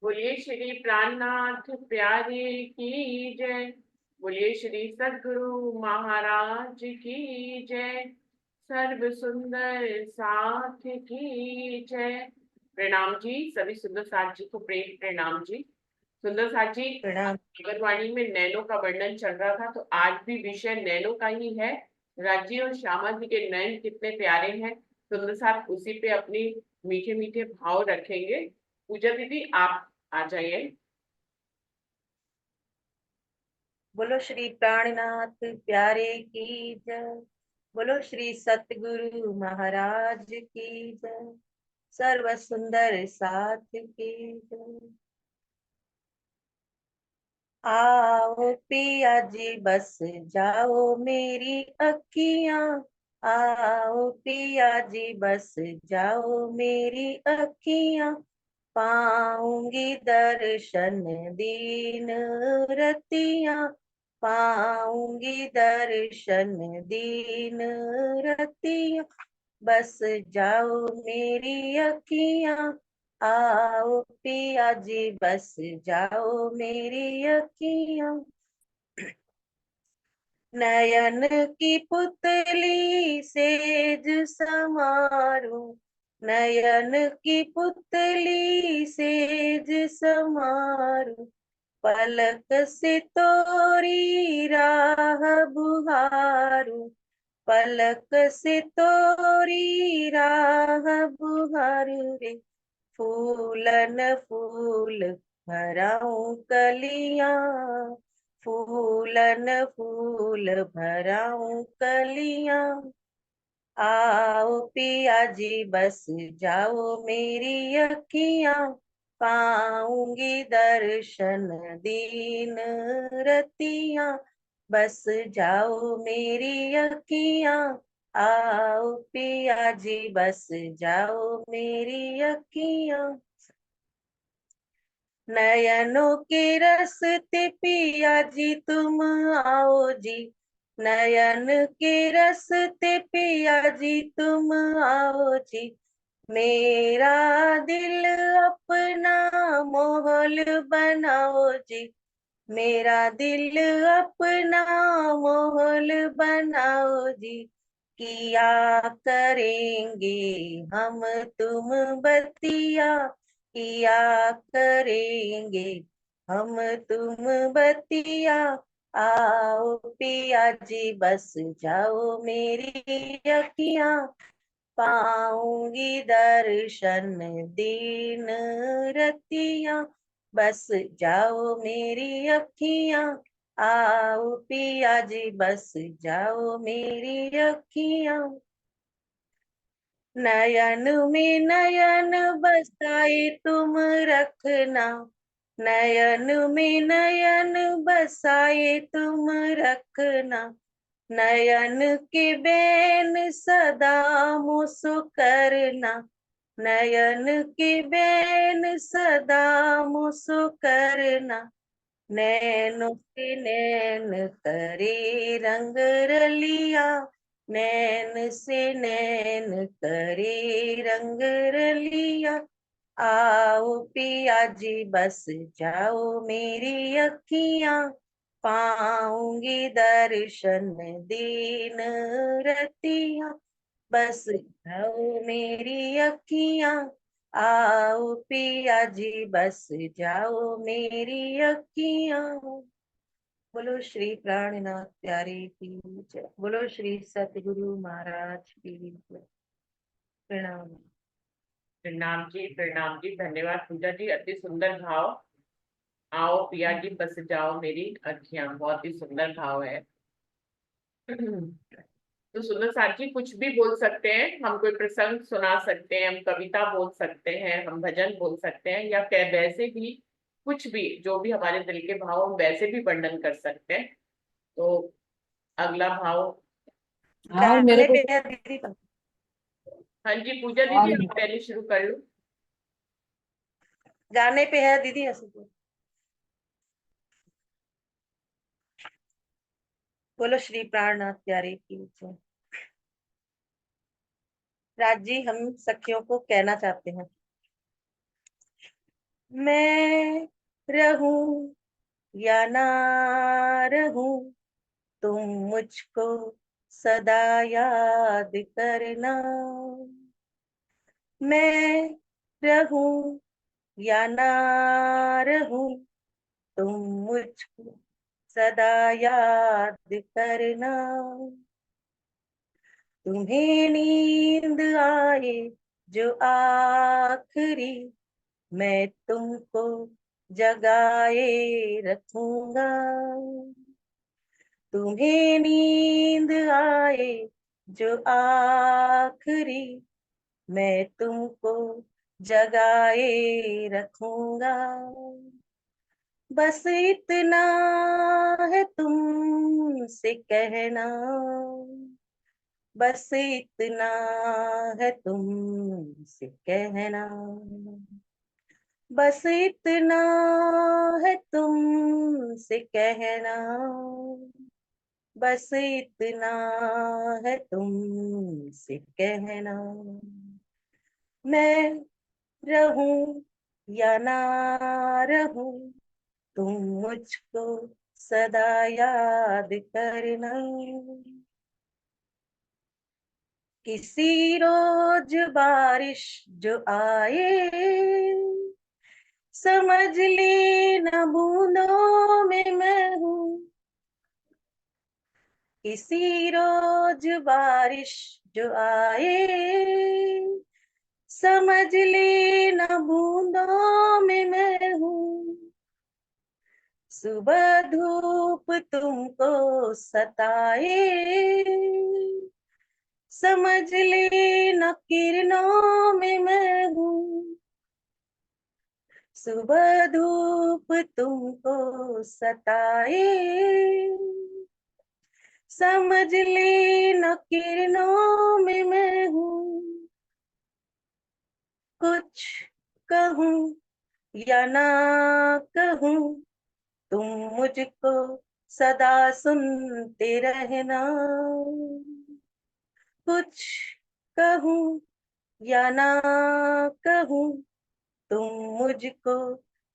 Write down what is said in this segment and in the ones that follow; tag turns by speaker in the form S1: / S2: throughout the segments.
S1: बोलिए श्री प्राणनाथ प्यारे की जय। बोलिए श्री सद्गुरु महाराज की जय। सर्व सुंदर साथ की जय। प्रणाम जी, सभी सुंदर साथ जी को प्रेम प्रणाम जी। सुंदर साथ जी,
S2: प्रणाम।
S1: अगरवाणी में नैनो का वर्णन चल रहा था, तो आज भी विषय नैनो का ही है। राजी और श्यामा जी के नयन कितने प्यारे हैं। सुंदर साथ उसी पे अपनी मीठे मीठे भाव रखेंगे। पूजा दीदी, आप आ जाइए।
S2: बोलो श्री प्राणनाथ प्यारे की जय। बोलो श्री सतगुरु महाराज की जय। सर्व सुंदर साथ की जय। आओ पिया जी बस जाओ मेरी अखियां। आओ पिया जी बस जाओ मेरी अखियां। पाऊंगी दर्शन दीन रतियां। पाऊंगी दर्शन दीन रतियां। बस जाओ मेरी अखियां। आओ पिया जी बस जाओ मेरी अखियां। नयन की पुतली सेज समारो। नयन की पुतली सेज समारो। पलक से तोरी राह बुहारू। पलक से तोरी राह बुहारू रे। फूलन फूल भराऊं कलियां। फूलन फूल भराऊं कलियां। आओ पिया जी बस जाओ मेरी अखियां। पाऊंगी दर्शन दीन रतियां। बस जाओ मेरी अखियां। आओ पिया जी बस जाओ मेरी अखियां। नयनों के रस्ते पिया जी तुम आओ जी। नयन के रस्ते पिया जी तुम आओ जी। मेरा दिल अपना मोहल बनाओ जी। मेरा दिल अपना मोहल बनाओ जी। किया करेंगे हम तुम बतिया। किया करेंगे हम तुम बतिया। आओ पिया जी बस जाओ मेरी अखियां। पाऊंगी दर्शन दीन रतियां। बस जाओ मेरी अखियां। आओ पिया जी बस जाओ मेरी अखियां। नयन में नयन बसाए तुम रखना। नयन में नयन बसाए तुम रखना। नयन के बैन सदा मुस्कुराना। नयन के बैन सदा मुस्कुराना। नैनों से नैन करे रंग रलिया। नैन से नैन करे रंग रलिया। आओ पिया जी बस जाओ मेरी अखियां। पाऊंगी दर्शन दीन रतियां। बस जाओ मेरी अखियां। आओ पिया जी बस जाओ मेरी अखियां। बोलो श्री प्राणनाथ प्यारे की जय। बोलो श्री सतगुरु महाराज की जय। प्रणाम।
S1: प्रणाम जी, धन्यवाद पूजा जी, अति सुंदर भाव। आओ पिया जी बस जाओ मेरी अखियां, बहुत ही सुंदर भाव है। तो सुंदर साथ जी कुछ भी बोल सकते हैं, हम कोई प्रसंग सुना सकते हैं, हम कविता बोल सकते हैं, हम भजन बोल सकते हैं, या फिर वैसे भी कुछ भी जो भी हमारे दिल के भाव हम वैसे भी वर्णन कर सकते हैं। तो अगला भाव।
S3: और मेरे
S2: गाने
S3: को
S2: पे है दीदी का।
S1: हाँ जी पूजा दीदी,
S3: और
S1: आप पहले शुरू कर लो।
S2: गाने पे है दीदी ऐसे। बोलो श्री प्राणनाथ प्यारे की जय। राज जी हम सखियों को कहना चाहते हैं। मैं रहूं या ना रहूं, तुम मुझको सदा याद करना। मैं रहूं या ना रहूं, तुम मुझको सदा याद करना। तुम्हें नींद आए जो आखिरी, मैं तुमको जगाए रखूंगा। तुम्हें नींद आए जो आखिरी, मैं तुमको जगाए रखूंगा। बस इतना है तुमसे कहना, बस इतना है तुमसे कहना, बस इतना है तुमसे कहना, बस इतना है तुमसे कहना। मैं रहूं या ना रहूं, तुम मुझको सदा याद करना। किसी रोज बारिश जो आए, समझ लेना बूंदों में मैं हूँ। किसी रोज बारिश जो आए, समझ लेना बूंदों में मैं हूँ। सुबह धूप तुमको सताए, समझ लेना किरणों में मैं हूँ। सुबह धूप तुमको सताए, समझ लेना किरणों में मैं हूँ। कुछ कहूँ या ना कहूँ, तुम मुझको सदा सुनते रहना। कुछ कहूँ या ना कहूँ, तुम मुझको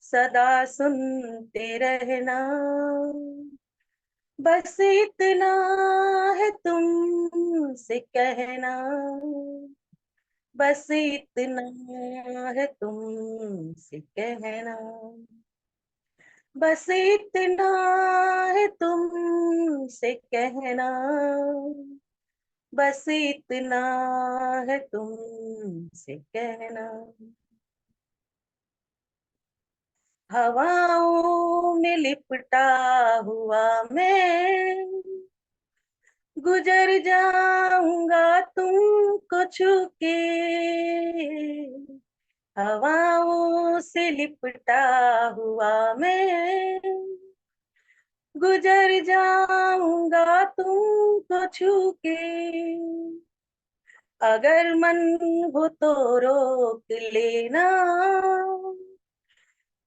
S2: सदा सुनते रहना। बस इतना है तुमसे कहना, बस इतना है तुमसे कहना, बस इतना है तुमसे कहना, बस इतना है तुमसे कहना। हवाओं में लिपटा हुआ मैं गुजर जाऊंगा तुमको छू के। हवाओं से लिपटा हुआ मैं गुजर जाऊंगा तुमको छू के। अगर मन हो तो रोक लेना,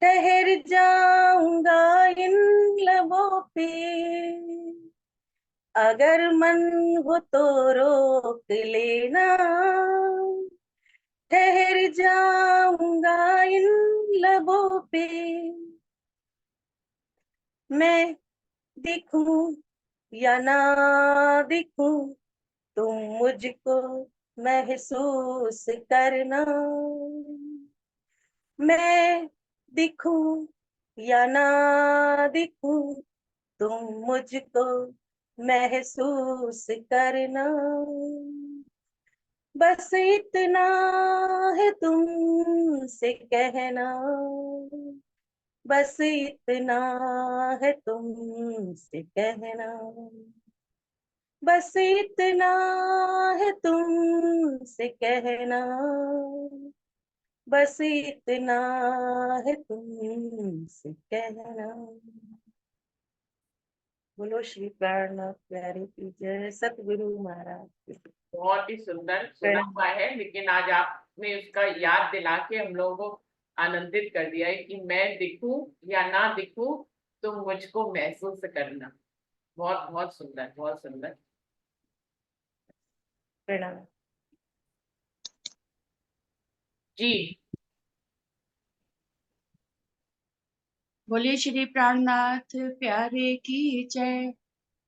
S2: ठहर जाऊंगा इन लबों पे। अगर मन हो तो रोक लेना, ठहर जाऊंगा इन लबों पे। मैं दिखूं या ना दिखूं, तुम मुझको महसूस करना। मैं दिखूं या ना दिखूं, तुम मुझको महसूस करना। बस इतना है तुमसे कहना, बस इतना है तुमसे कहना, बस इतना है तुमसे कहना, बस इतना है तुमसे कहना। बोलो श्री प्राणनाथ प्यारे की जय, सतगुरु महाराज की
S1: बहुत ही सुंदर सुना
S2: जय।
S1: हुआ है, लेकिन आज आपने उसका याद दिला के हम लोगों को आनंदित कर दिया है कि मैं दिखूं या ना दिखूं, तुम मुझको महसूस करना। बहुत बहुत सुंदर, बहुत सुंदर।
S2: प्रणाम।
S1: जी।
S4: बोलिए श्री प्राणनाथ प्यारे की जय।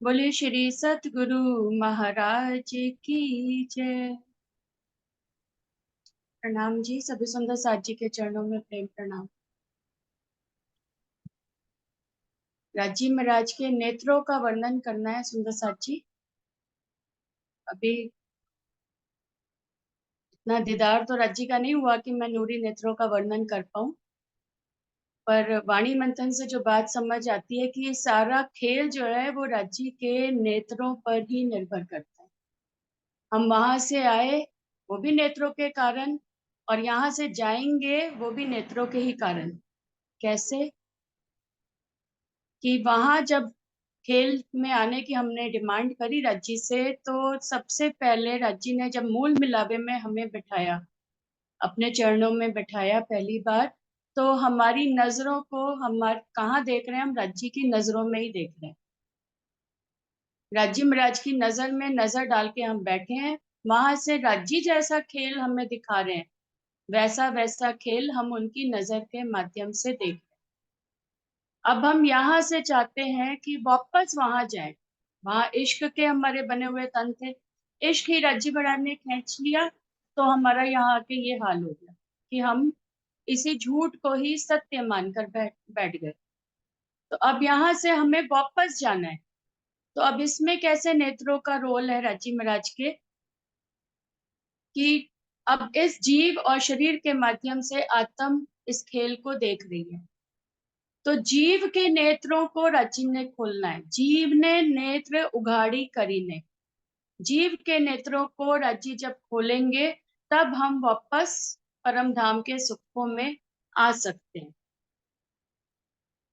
S4: बोलिए श्री सतगुरु महाराज की जय। प्रणाम जी, सभी सुंदर साथ जी के चरणों में प्रेम प्रणाम। राजी महाराज के नेत्रों का वर्णन करना है सुंदर साथ जी। अभी इतना दीदार तो राजी का नहीं हुआ कि मैं नूरी नेत्रों का वर्णन कर पाऊं, पर वाणी मंथन से जो बात समझ आती है कि ये सारा खेल जो है वो राज्य के नेत्रों पर ही निर्भर करता है। हम वहां से आए वो भी नेत्रों के कारण, और यहाँ से जाएंगे वो भी नेत्रों के ही कारण। कैसे कि वहां जब खेल में आने की हमने डिमांड करी राज्य से, तो सबसे पहले राज्य ने जब मूल मिलावे में हमें बिठाया, अपने चरणों में बिठाया पहली बार, तो हमारी नजरों को कहाँ देख रहे हैं हम? राज्य की नजरों में ही देख रहे हैं। राज्य महाराज की नजर में नजर डाल के हम बैठे हैं। वहां से राज्य जैसा खेल हमें दिखा रहे हैं, वैसा वैसा खेल हम उनकी नजर के माध्यम से देख रहे हैं। अब हम यहाँ से चाहते हैं कि वापस वहां जाएं। वहां इश्क के हमारे बने हुए तन थे, इश्क ही राज्य महाराज ने खींच लिया, तो हमारा यहाँ आके ये हाल हो गया कि हम इसी झूठ को ही सत्य मानकर बैठ गए। तो अब यहाँ से हमें वापस जाना है। तो अब इसमें कैसे नेत्रों का रोल है राज्य महाराज के, कि अब इस जीव और शरीर के माध्यम से आत्म इस खेल को देख रही है। तो जीव के नेत्रों को राज्य ने खोलना है। जीव ने नेत्र उघाड़ी करी ने, जीव के नेत्रों को राज्य जब खोलेंगे तब हम वापस परम धाम के सुखों में आ सकते हैं।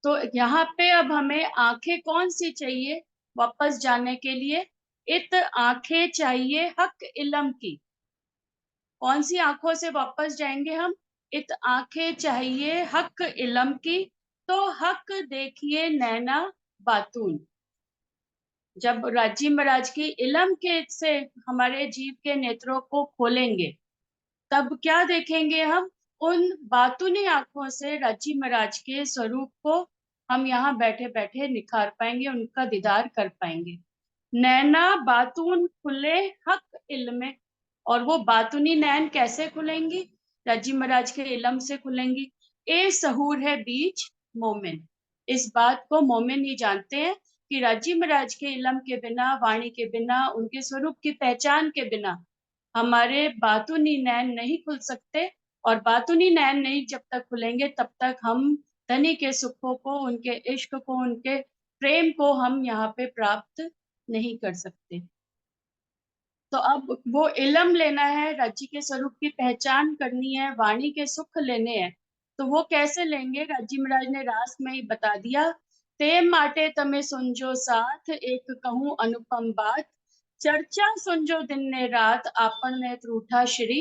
S4: तो यहाँ पे अब हमें आंखें कौन सी चाहिए वापस जाने के लिए? इत आंखें चाहिए हक इलम की। कौन सी आंखों से वापस जाएंगे हम? इत आंखें चाहिए हक इलम की, तो हक देखिए नैना बातून। जब राज्य महाराज की इलम के से हमारे जीव के नेत्रों को खोलेंगे, तब क्या देखेंगे हम? उन बातूनी आंखों से राज्य महाराज के स्वरूप को हम यहाँ बैठे बैठे निखार पाएंगे, उनका दीदार कर पाएंगे। नैना बातून खुले हक इल्म, और वो बातूनी नैन कैसे खुलेंगी? राज्य महाराज के इलम से खुलेंगी। ए सहूर है बीच मोमिन, इस बात को मोमिन ही जानते हैं कि राज्य महाराज के इलम के बिना, वाणी के बिना, उनके स्वरूप की पहचान के बिना हमारे बातूनी नैन नहीं खुल सकते। और बातूनी नैन नहीं जब तक खुलेंगे तब तक हम धनी के सुखों को, उनके इश्क को, उनके प्रेम को हम यहाँ पे प्राप्त नहीं कर सकते। तो अब वो इलम लेना है, राज्य के स्वरूप की पहचान करनी है, वाणी के सुख लेने हैं। तो वो कैसे लेंगे? राज्य महाराज ने रास में ही बता दिया। ते माटे तमे सुनजो साथ, एक कहूं अनुपम बात, चर्चा सुनजो दिन ने रात, आपन ने रूठा श्री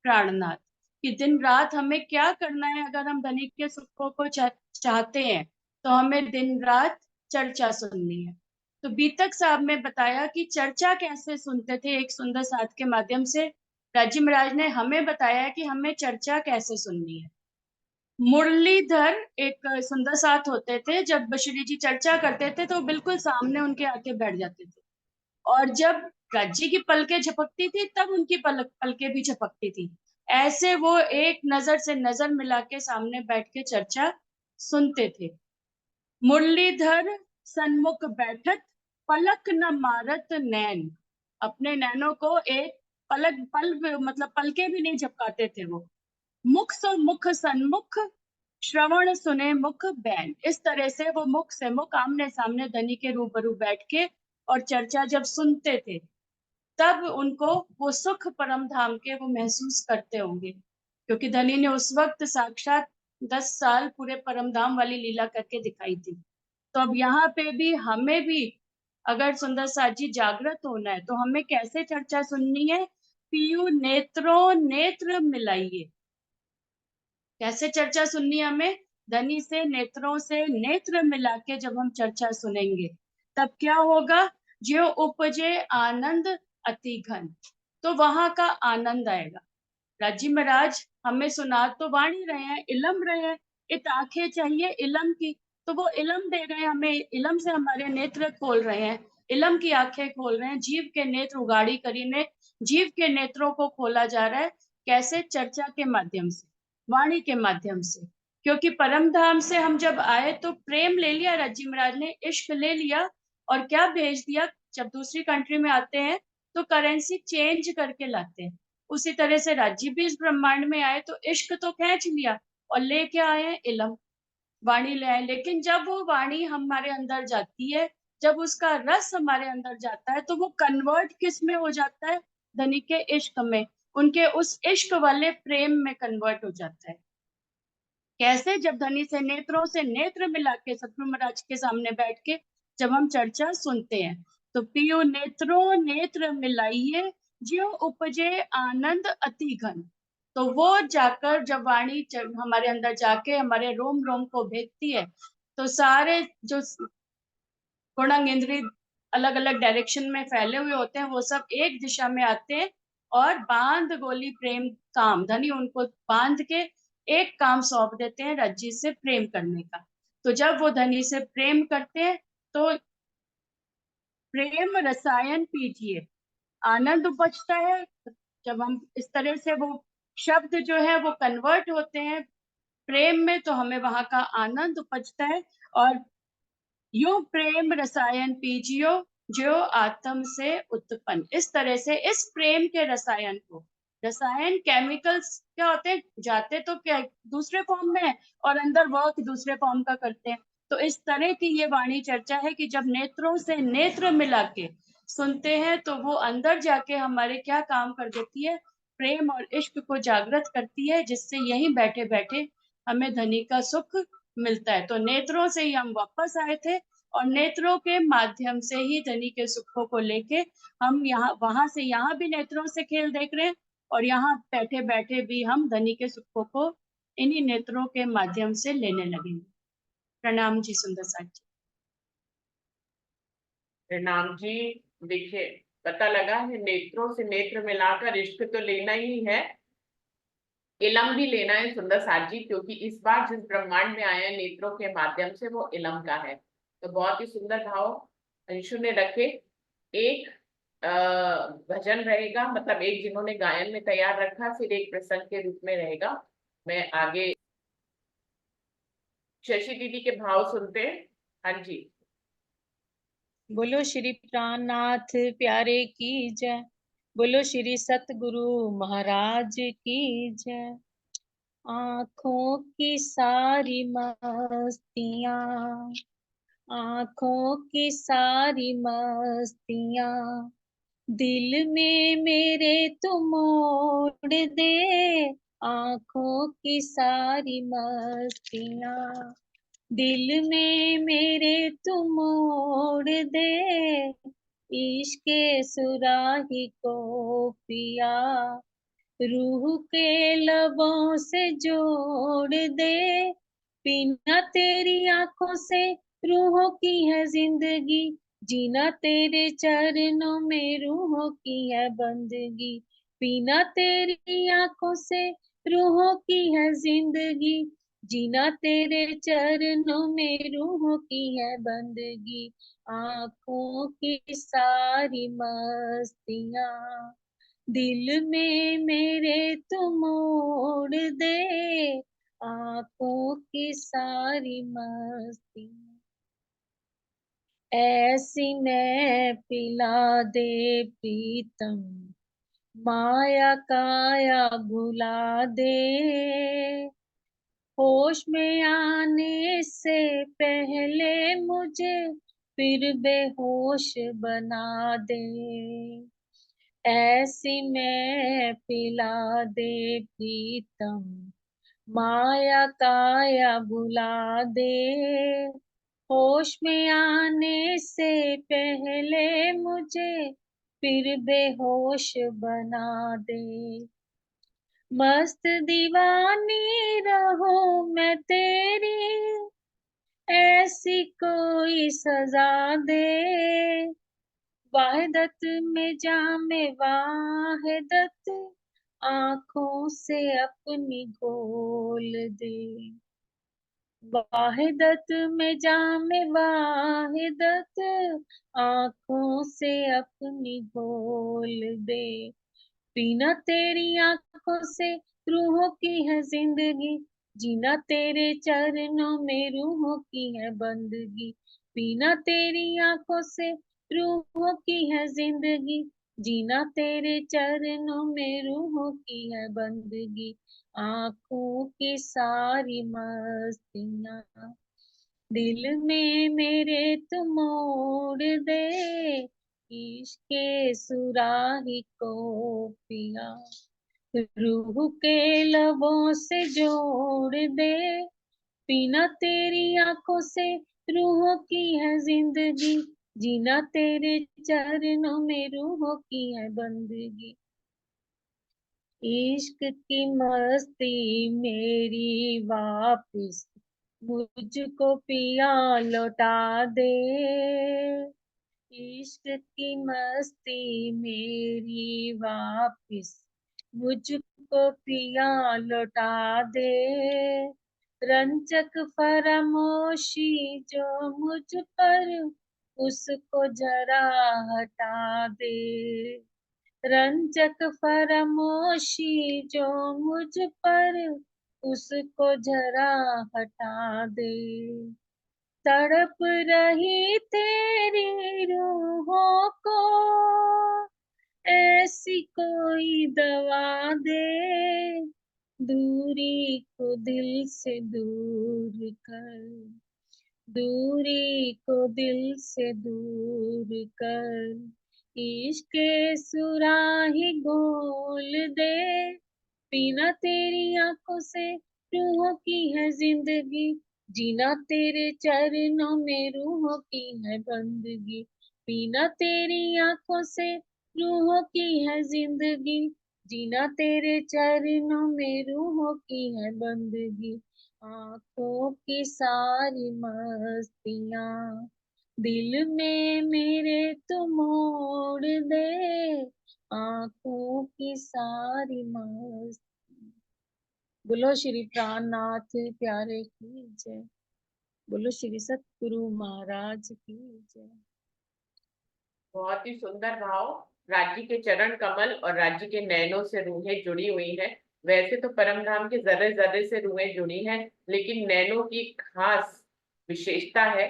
S4: प्राणनाथ। कि दिन रात हमें क्या करना है? अगर हम धनिक के सुखों को चाहते हैं तो हमें दिन रात चर्चा सुननी है। तो बीतक साहब ने बताया कि चर्चा कैसे सुनते थे एक सुंदर साथ के माध्यम से। राज्य महाराज ने हमें बताया कि हमें चर्चा कैसे सुननी है। मुरलीधर एक सुंदर साथ होते थे, जब श्री जी चर्चा करते थे तो बिल्कुल सामने उनके आके बैठ जाते थे, और जब राज्य की पलकें झपकती थी तब उनकी पलकें भी झपकती थी। ऐसे वो एक नजर से नजर मिला के सामने बैठ के चर्चा सुनते थे। मुरलीधर सन्मुख बैठत, पलक न मारत नैन, अपने नैनों को एक मतलब पलके भी नहीं झपकाते थे वो। मुख सो मुख सन्मुख, श्रवण सुने मुख बैन, इस तरह से वो मुख से मुख, आमने सामने धनी के रूबरू बैठ के और चर्चा जब सुनते थे, तब उनको वो सुख परम धाम के वो महसूस करते होंगे, क्योंकि धनी ने उस वक्त साक्षात 10 साल पूरे परम धाम वाली लीला करके दिखाई थी। तो अब यहाँ पे भी हमें भी अगर सुंदर साथ जी जागृत होना है तो हमें कैसे चर्चा सुननी है? पीयू नेत्रों नेत्र मिलाइए। कैसे चर्चा सुननी है हमें? धनी से नेत्रों से नेत्र मिला के जब हम चर्चा सुनेंगे तब क्या होगा? जो उपजे आनंद अति घन, तो वहां का आनंद आएगा। राज्य महाराज हमें सुना तो वाणी रहे हैं, इलम रहे हैं। इत आंखें चाहिए इलम की, तो वो इलम दे रहे हैं हमें, इलम से हमारे नेत्र खोल रहे हैं, इलम की आंखें खोल रहे हैं, जीव के नेत्र उगाड़ी करीने जीव के नेत्रों को खोला जा रहा है। कैसे? चर्चा के माध्यम से, वाणी के माध्यम से। क्योंकि परम धाम से हम जब आए तो प्रेम ले लिया, रज्जी महाराज ने इश्क ले लिया, और क्या भेज दिया? जब दूसरी कंट्री में आते हैं तो करेंसी चेंज करके लाते हैं। उसी तरह से राज्य भी इस ब्रह्मांड में आए तो इश्क तो खींच लिया और लेके आए हैं इलम, वाणी ले आए। लेकिन जब वो वाणी हमारे अंदर जाती है, जब उसका रस हमारे अंदर जाता है, तो वो कन्वर्ट किस में हो जाता है? धनी के इश्क में, उनके उस इश्क वाले प्रेम में कन्वर्ट हो जाता है। कैसे? जब धनी से नेत्र मिला के सतगुरु महाराज के सामने बैठ के जब हम चर्चा सुनते हैं, तो पियो नेत्रों नेत्र मिलाइए, ज्यों उपजे आनंद अति घन। तो वो जाकर जब वाणी हमारे अंदर जाके हमारे रोम रोम को भेदती है, तो सारे जो गुणंग इंद्रिय अलग अलग डायरेक्शन में फैले हुए होते हैं, वो सब एक दिशा में आते हैं, और बांध गोली प्रेम काम, धनी उनको बांध के एक काम सौंप देते हैं, रज्जी से प्रेम करने का। तो जब वो धनी से प्रेम करते हैं तो प्रेम रसायन पीजिए, आनंद उपजता है। जब हम इस तरह से वो शब्द जो है वो कन्वर्ट होते हैं प्रेम में, तो हमें वहां का आनंद उपजता है। और यूं प्रेम रसायन पीजियो, जो आत्म से उत्पन्न। इस तरह से इस प्रेम के रसायन को, रसायन केमिकल्स क्या होते हैं, जाते तो क्या दूसरे फॉर्म में है और अंदर वर्क दूसरे फॉर्म का करते हैं। तो इस तरह की ये वाणी चर्चा है कि जब नेत्रों से नेत्र मिला के सुनते हैं, तो वो अंदर जाके हमारे क्या काम कर देती है? प्रेम और इश्क को जागृत करती है, जिससे यहीं बैठे बैठे हमें धनी का सुख मिलता है। तो नेत्रों से ही हम वापस आए थे, और नेत्रों के माध्यम से ही धनी के सुखों को लेके हम यहाँ वहां से यहाँ भी नेत्रों से खेल देख रहे हैं, और यहाँ बैठे बैठे भी हम धनी के सुखों को इन्हीं नेत्रों के माध्यम से लेने लगेंगे। प्रणाम जी सुंदर साथ जी।
S1: प्रणाम जी। देखिए, पता लगा है नेत्रों से नेत्र मिलाकर इश्क तो लेना ही है, इलम भी लेना है सुंदर साथ जी, क्योंकि इस बार जिस ब्रह्मांड में आए हैं नेत्रों के माध्यम से वो इलम का है। तो बहुत ही सुंदर भाव अंशु ने रखे। एक भजन रहेगा, मतलब एक जिन्होंने गायन में तैयार रखा, फिर एक प्रसंग के रूप में रहेगा। मैं आगे शशि दीदी के भाव सुनते हैं। हाँ जी।
S2: बोलो श्री प्राणनाथ प्यारे की जय। बोलो श्री सतगुरु महाराज की जय। आँखों की सारी मस्तियाँ, आँखों की सारी मस्तियाँ, दिल में मेरे तू मोड़ दे। आँखों की सारी मस्तियाँ, दिल में मेरे तू मोड़ दे। इश्क सुराही को पिया, रूह के लबों से जोड़ दे। बिना तेरी आंखों से रूहों की है जिंदगी, जीना तेरे चरणों में रूहों की है बंदगी। बिना तेरी आंखों से रूहों की है जिंदगी, जीना तेरे चरणों में रूहों की है बंदगी। आंखों की सारी मस्तियाँ, दिल में मेरे तू मोड़ दे। आंखों की सारी मस्ती ऐसी मैं पिला दे प्रीतम, माया काया भुला दे। होश में आने से पहले मुझे फिर बेहोश बना दे। ऐसी मैं पिला दे प्रीतम, माया काया भुला दे। होश में आने से पहले मुझे फिर बेहोश बना दे। मस्त दीवानी रहूं मैं तेरी, ऐसी कोई सजा दे। वाहिदत में जामे वाहिदत, आँखों से अपनी घोल दे। वाहिदत में जामे वाहिदत, आंखों से अपनी घोल दे। पीना तेरी आंखों से रूहों की है जिंदगी, जीना तेरे चरणों में रूहों की है बंदगी। पीना तेरी आंखों से रूहों की है जिंदगी, जीना तेरे चरणों में रूहों की है बंदगी। आंखों की सारी मस्तियाँ दिल में मेरे तू मोड़ दे, इश्क के सुराही को पिया रूह के लबों से जोड़ दे। पीना तेरी आंखों से रूहों की है जिंदगी, जीना तेरे चरणों में रूहों की है बंदगी। इश्क की मस्ती मेरी वापिस मुझको पिया लौटा दे। इश्क की मस्ती मेरी वापिस मुझको पिया लौटा दे। रंजक फरामोशी जो मुझ पर, उसको जरा हटा दे। रंजक फरामोशी जो मुझ पर, उसको जरा हटा दे। तड़प रही तेरी रूहों को ऐसी कोई दवा दे, दूरी को दिल से दूर कर, दूरी को दिल से दूर कर। इश्क के सुराही गोल दे। पीना तेरी आंखों से रूहों की है जिंदगी, जीना तेरे चरणों में रूहों की है बंदगी। पीना तेरी आंखों से रूहों की है जिंदगी, जीना तेरे चरणों में रूहों की है बंदगी। आंखों की सारी मस्तियाँ दिल में मेरे तू मोड़ दे, आंखों की सारी मस्ती। बोलो श्री प्राणनाथ प्यारे की जय। बोलो श्री सतगुरु महाराज की जय।
S1: बहुत ही सुंदर भाव। राज्य के चरण कमल और राज्य के नैनों से रूहें जुड़ी हुई हैं। वैसे तो परम धाम के जर्रे जर्रे से रूहें जुड़ी हैं, लेकिन नैनों की खास विशेषता है।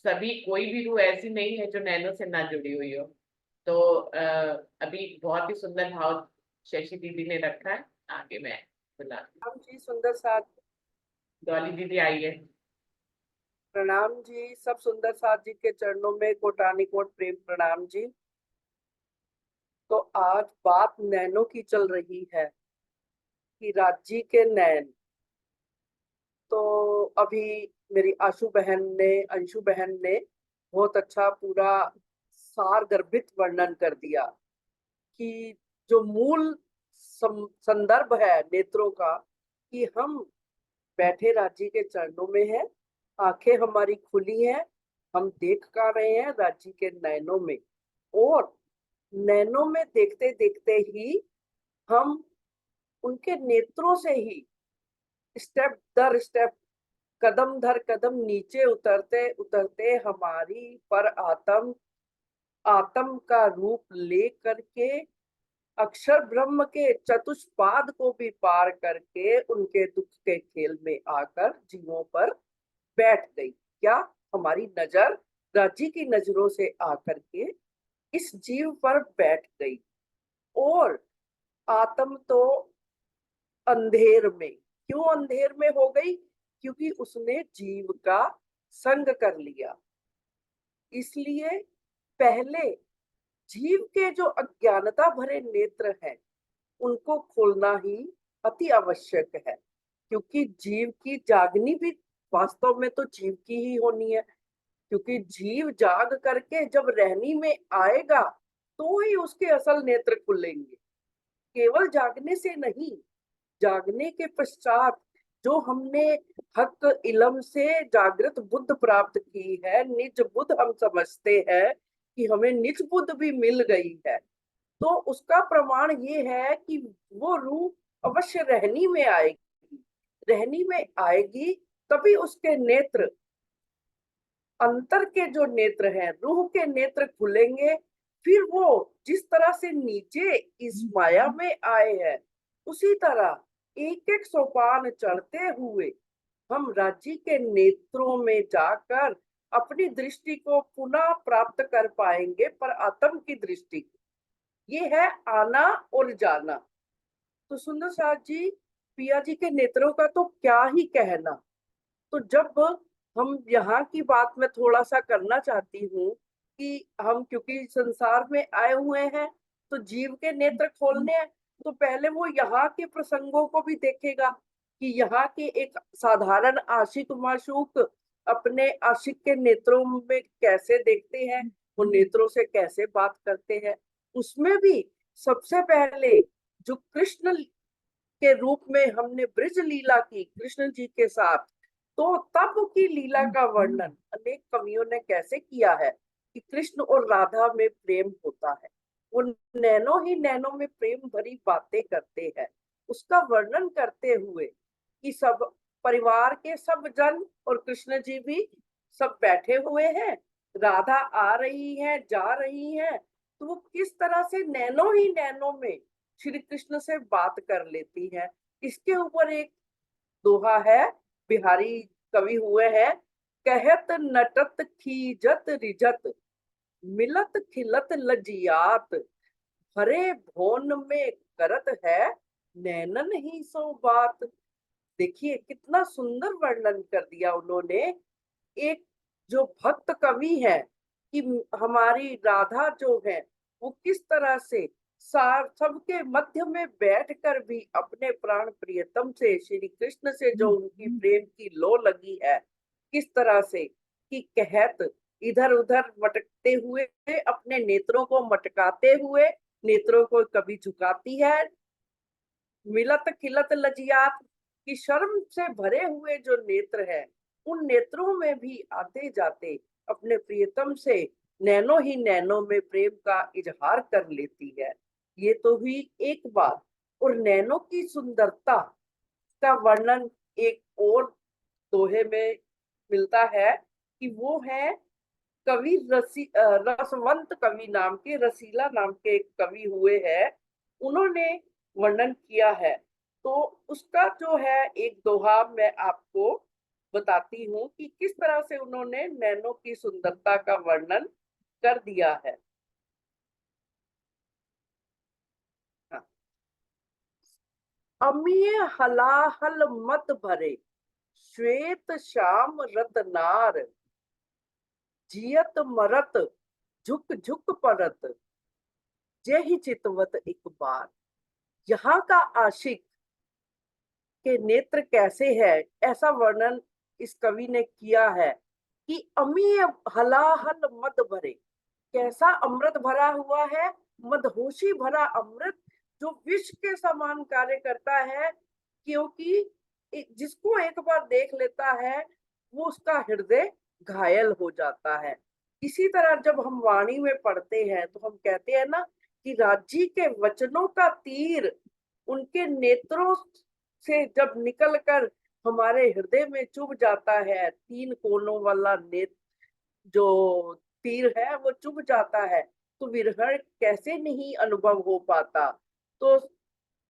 S1: सभी कोई भी रूह ऐसी नहीं है जो नैनों से ना जुड़ी हुई हो। तो अभी बहुत ही सुंदर भाव शशि दीदी ने रखा है। आगे मैं बुलाती
S5: प्रणाम जी सुंदर साथ।
S1: हूँ। डॉली दीदी आई है।
S5: प्रणाम जी, सब सुंदर साथ जी के चरणों में कोटानी कोट प्रेम प्रणाम जी। तो आज बात नैनों की चल रही है कि राज्य के नैन। तो अभी मेरी आशु बहन ने, अंशु बहन ने बहुत अच्छा पूरा सार गर्भित वर्णन कर दिया कि जो मूल संदर्भ है नेत्रों का, कि हम बैठे राज्य के चरणों में हैं, आंखें हमारी खुली हैं, हम देख का रहे हैं राज्य के नैनों में। और नैनों में देखते देखते ही हम उनके नेत्रों से ही स्टेप दर स्टेप, कदम दर कदम नीचे उतरते उतरते हमारी पर आत्म आत्म का रूप ले करके अक्षर ब्रह्म के चतुष्पाद को भी पार करके उनके दुख के खेल में आकर जीवों पर बैठ गई। क्या हमारी नजर राज्य की नजरों से आकर के इस जीव पर बैठ गई। और आत्म तो अंधेर में, क्यों अंधेर में हो गई? क्योंकि उसने जीव का संग कर लिया। इसलिए पहले जीव के जो अज्ञानता भरे नेत्र हैं उनको खोलना ही अति आवश्यक है, क्योंकि जीव की जागनी भी वास्तव में तो जीव की ही होनी है। क्योंकि जीव जाग करके जब रहनी में आएगा तो ही उसके असल नेत्र खुलेंगे, केवल जागने से नहीं। जागने के पश्चात जो हमने हक इलम से जागृत बुद्ध प्राप्त की है, निज बुद्ध हम समझते हैं कि हमें निज बुद्ध भी मिल गई है, तो उसका प्रमाण ये है कि वो रूह अवश्य रहनी में आएगी। रहनी में आएगी तभी उसके नेत्र, अंतर के जो नेत्र हैं, रूह के नेत्र खुलेंगे। फिर वो जिस तरह से नीचे इस माया में आए हैं, उसी तरह एक एक सोपान चढ़ते हुए हम राज्य के नेत्रों में जाकर अपनी दृष्टि को पुनः प्राप्त कर पाएंगे, पर आत्म की दृष्टि। ये है आना और जाना। तो सुंदर साथ जी, पिया जी के नेत्रों का तो क्या ही कहना। तो जब हम यहाँ की बात में थोड़ा सा करना चाहती हूँ कि हम क्योंकि संसार में आए हुए हैं, तो जीव के नेत्र खोलने हैं, तो पहले वो यहाँ के प्रसंगों को भी देखेगा कि यहाँ के एक साधारण आशिक माशूक अपने आशिक के नेत्रों में कैसे देखते हैं, वो नेत्रों से कैसे बात करते हैं। उसमें भी सबसे पहले जो कृष्ण के रूप में हमने ब्रज लीला की कृष्ण जी के साथ, तो तब की लीला का वर्णन अनेक कवियों ने कैसे किया है कि कृष्ण और राधा में प्रेम होता है। वो नैनो ही नैनो में प्रेम भरी बातें करते हैं, उसका वर्णन करते हुए कि सब परिवार के सब जन और कृष्ण जी भी सब बैठे हुए हैं, राधा आ रही है, जा रही है, तो वो किस तरह से नैनो ही नैनो में श्री कृष्ण से बात कर लेती है। इसके ऊपर एक दोहा है, बिहारी कवि हुए हैं, कहत नटत खीजत रिजत, मिलत खिलत लजियात, भरे भोन में करत है, नैनन ही सो बात। देखिए कितना सुंदर वर्णन कर दिया उन्होंने। एक जो भक्त कवि है कि हमारी राधा जो है वो किस तरह से सबके मध्य में बैठकर भी अपने प्राण प्रियतम से, श्री कृष्ण से जो उनकी प्रेम की लो लगी है, किस तरह से कि कहत इधर उधर मटकते हुए, अपने नेत्रों को मटकाते हुए नेत्रों को कभी झुकाती है, मिलत खिलत लजियात की शर्म से भरे हुए जो नेत्र है, उन नेत्रों में भी आते जाते अपने प्रियतम से नैनो ही नैनो में प्रेम का इजहार कर लेती है। ये तो हुई एक बात। और नैनो की सुंदरता का वर्णन एक और दोहे में मिलता है कि वो है कवि रसवंत कवि नाम के, रसीला नाम के एक कवि हुए हैं, उन्होंने वर्णन किया है। तो उसका जो है एक दोहा मैं आपको बताती हूँ कि किस तरह से उन्होंने नैनो की सुंदरता का वर्णन कर दिया है। हाँ। अमीय हलाहल मत भरे, श्वेत श्याम रतनार, जियत मरत झुक झुक परत, जय चितवत एक बार। यहाँ का आशिक के नेत्र कैसे है, ऐसा वर्णन इस कवि ने किया है कि अमीय हलाहल मद भरे, कैसा अमृत भरा हुआ है, मदहोशी भरा अमृत जो विष के समान कार्य करता है, क्योंकि जिसको एक बार देख लेता है वो उसका हृदय घायल हो जाता है। इसी तरह जब हम वाणी में पढ़ते हैं तो हम कहते हैं ना कि राज्य के वचनों का तीर उनके नेत्रों से जब निकलकर हमारे हृदय में चुभ जाता है, तीन कोनों वाला नेत्र जो तीर है वो चुभ जाता है, तो विरह कैसे नहीं अनुभव हो पाता। तो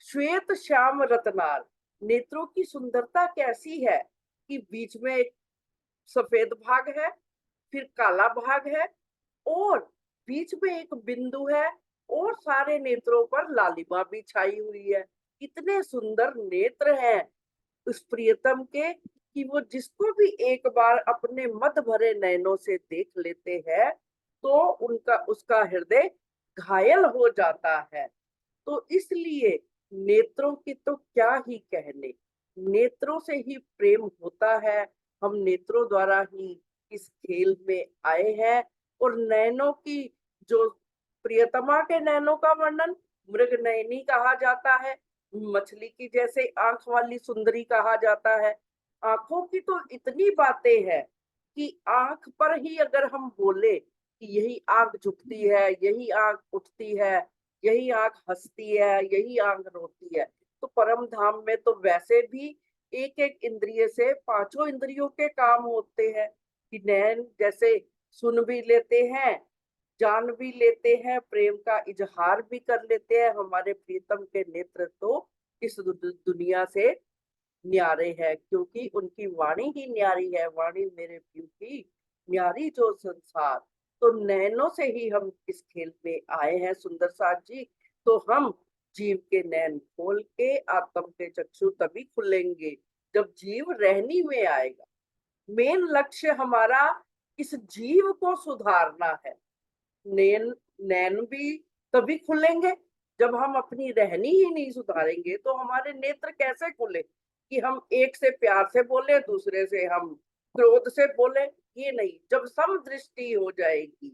S5: श्वेत श्याम रत्नार, नेत्रों की सुंदरता कैसी है कि बीच में एक सफेद भाग है, फिर काला भाग है, और बीच में एक बिंदु है, और सारे नेत्रों पर लालिमा भी छाई हुई है। इतने सुंदर नेत्र हैं उस प्रियतम के कि वो जिसको भी एक बार अपने मद भरे नैनों से देख लेते हैं तो उनका उसका हृदय घायल हो जाता है। तो इसलिए नेत्रों की तो क्या ही कहने, नेत्रों से ही प्रेम होता है। हम नेत्रों द्वारा ही इस खेल में आए हैं। और नैनों की जो प्रियतमा के नैनों का वर्णन मृग नयनी कहा जाता है, मछली की जैसे आंख वाली सुंदरी कहा जाता है। आंखों की तो इतनी बातें हैं कि आंख पर ही अगर हम बोले कि यही आंख झुकती है, यही आंख उठती है, यही आंख हंसती है, यही आंख रोती है, तो परम धाम में तो वैसे भी एक एक इंद्रिय से पांचों इंद्रियों के काम होते हैं कि नैन जैसे सुन भी लेते हैं, जान भी लेते हैं, प्रेम का इजहार भी कर लेते हैं। हमारे प्रीतम के नेत्र तो इस दुनिया से न्यारे है, क्योंकि उनकी वाणी ही न्यारी है। वाणी मेरे प्रिय की न्यारी जो संसार। तो नैनों से ही हम इस खेल में आए हैं सुंदर साथ जी। तो हम जीव के नैन खोल के आत्म के चक्षु तभी खुलेंगे जब जीव रहनी में आएगा। मेन लक्ष्य हमारा इस जीव को सुधारना है। नैन नैन भी तभी खुलेंगे जब हम अपनी रहनी ही नहीं सुधारेंगे। तो हमारे नेत्र कैसे खुले कि हम एक से प्यार से बोले, दूसरे से हम क्रोध से बोले? ये नहीं। जब समदृष्टि हो जाएगी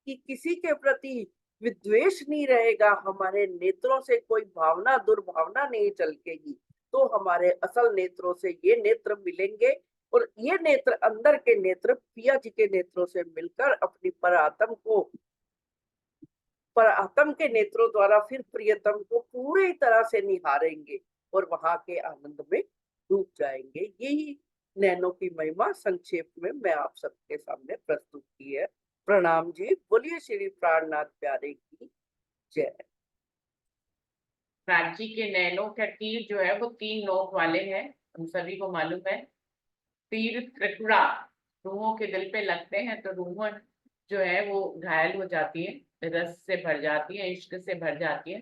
S5: कि किसी के प्रति विद्वेष नहीं रहेगा, हमारे नेत्रों से कोई भावना दुर्भावना नहीं चलकेगी, तो हमारे असल नेत्रों से ये नेत्र मिलेंगे। और ये नेत्र, अंदर के नेत्र पिया जी के नेत्रों से मिलकर अपनी पर आत्म के नेत्रों द्वारा फिर प्रियतम को पूरी तरह से निहारेंगे और वहां के आनंद में डूब जाएंगे। यही नैनों की महिमा संक्षेप में मैं आप सबके सामने प्रस्तुत की है। प्रणाम जी। बोलिए श्री प्राणनाथ प्यारे की जय।
S1: प्राची के नैनों का तीर जो है वो 3 नोक वाले हैं, हम सभी को मालूम है। तीर त्रिपुरा रूहों के दिल पे लगते हैं तो रूह जो है वो घायल हो जाती है, रस से भर जाती है, इश्क से भर जाती है।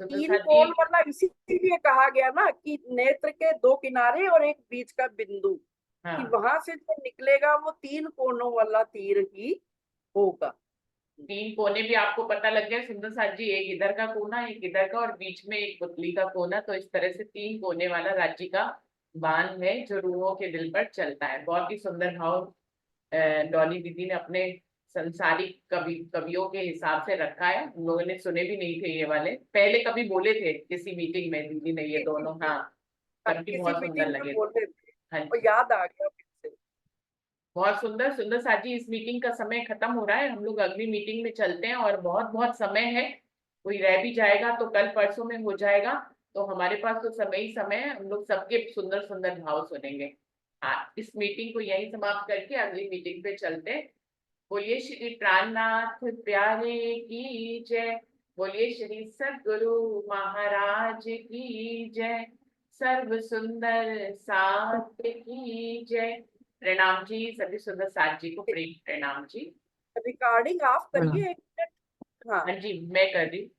S5: तीन कोण वाला इसीलिए कहा गया ना कि नेत्र के 2 किनारे और एक बीच का बिंदु, कि वहां से जो निकलेगा वो 3 कोनों वाला तीर ही होगा।
S1: 3 कोने भी आपको पता लग गया सुंदर साथ जी, एक इधर का कोना, एक इधर का और बीच में एक पुतली का कोना। तो इस तरह से 3 कोने वाला राज्य का बांध है जो रूहों के दिल पर चलता है। बहुत ही सुंदर भाव डॉली दीदी ने अपने संसारिक कवियों के हिसाब से रखा है। हम लोगों ने सुने भी नहीं थे ये वाले, पहले कभी बोले थे किसी मीटिंग में दीदी ने ये दोनों। हाँ, सबकी बहुत सुंदर लगे।
S5: बोले थे
S1: हाँ
S5: और याद आ गया फिर से।
S1: बहुत सुंदर। सुंदर साथ जी, इस मीटिंग का समय खत्म हो रहा है, हम लोग अगली मीटिंग में चलते हैं और बहुत बहुत समय है। कोई रह भी जाएगा तो कल परसों में हो जाएगा, तो हमारे पास तो समय ही समय है। हम लोग सबके सुंदर सुंदर भाव सुनेंगे। हाँ, इस मीटिंग को यही समाप्त करके अगली मीटिंग पे चलते हैं। बोलिए श्री प्राणनाथ प्यारे की जय। बोलिए श्री सद्गुरु महाराज की जय। सर्व सुंदर साथ की जय। प्रणाम जी, सभी सुंदर साथ जी को प्रेम प्रणाम जी।
S5: रिकॉर्डिंग ऑफ
S3: प्रणाम।
S5: करिए 1 मिनट। हाँ
S1: हाँ जी, मैं कर रही हूँ।